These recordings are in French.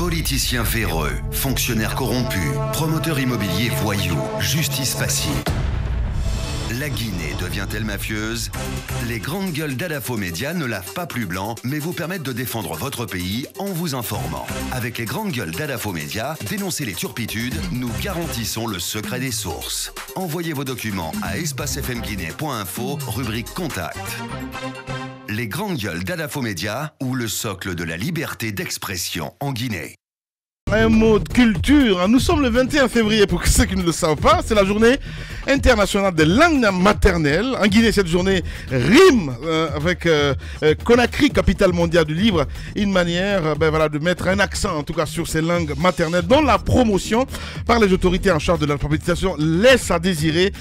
Politiciens véreux, fonctionnaires corrompus, promoteurs immobiliers voyous, justice facile. La Guinée devient-elle mafieuse? Les grandes gueules d'Adafo Média ne lavent pas plus blanc, mais vous permettent de défendre votre pays en vous informant. Avec les grandes gueules d'Adafo Média, dénoncez les turpitudes, nous garantissons le secret des sources. Envoyez vos documents à espacefmguinée.info, rubrique Contact. Les grandes gueules d'Adafo Média ou le socle de la liberté d'expression en Guinée. Un mot de culture. Nous sommes le 21 février, pour ceux qui ne le savent pas. C'est la journée internationale des langues maternelles. En Guinée, cette journée rime avec Conakry, capitale mondiale du livre. Une manière de mettre un accent, en tout cas, sur ces langues maternelles, dont la promotion par les autorités en charge de l'alphabétisation laisse à désirer.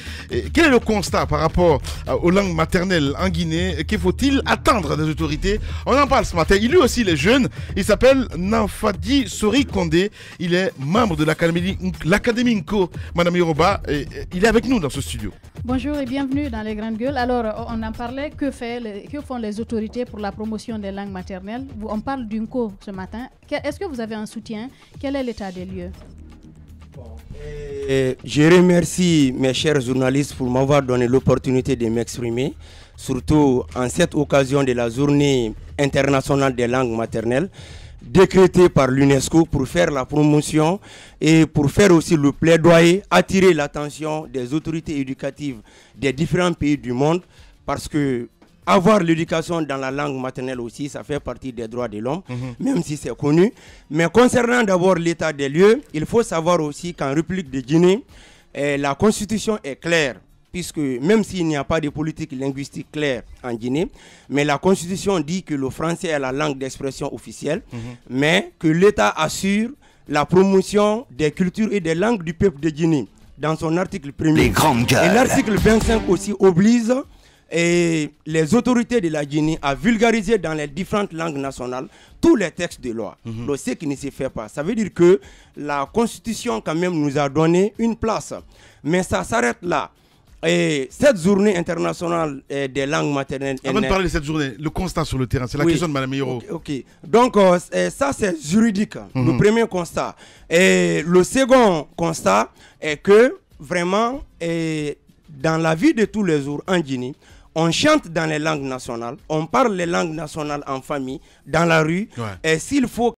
Quel est le constat par rapport aux langues maternelles en Guinée? Qu'il faut-il attendre des autorités? On en parle ce matin. Il lui aussi, les jeunes. Il s'appelle Namfadi Sori Kondé. Il est membre de l'Académie Nko, Madame Yoruba, et il est avec nous dans ce studio. Bonjour et bienvenue dans les grandes gueules. Alors, on en parlait, que font les autorités pour la promotion des langues maternelles? On parle du Nko ce matin. Est-ce que vous avez un soutien? Quel est l'état des lieux? Je remercie mes chers journalistes pour m'avoir donné l'opportunité de m'exprimer, surtout en cette occasion de la journée internationale des langues maternelles, décrété par l'UNESCO pour faire la promotion et pour faire aussi le plaidoyer, attirer l'attention des autorités éducatives des différents pays du monde, parce que avoir l'éducation dans la langue maternelle aussi, ça fait partie des droits de l'homme, même si c'est connu. Mais concernant d'abord l'état des lieux, il faut savoir aussi qu'en République de Guinée, la constitution est claire, puisque même s'il n'y a pas de politique linguistique claire en Guinée, mais la Constitution dit que le français est la langue d'expression officielle, mais que l'État assure la promotion des cultures et des langues du peuple de Guinée, dans son article 1er. Les grandes gueules. Et l'article 25 aussi oblige les autorités de la Guinée à vulgariser dans les différentes langues nationales tous les textes de loi. Donc, ce qui ne se fait pas. Ça veut dire que la Constitution quand même nous a donné une place. Mais ça s'arrête là. Et cette journée internationale des langues maternelles... Avant de parler de cette journée, le constat sur le terrain, c'est la question de Mme Yoro. Ok. Donc, ça, c'est juridique, le premier constat. Et le second constat est que, vraiment, dans la vie de tous les jours en Guinée, on chante dans les langues nationales, on parle les langues nationales en famille, dans la rue, et s'il faut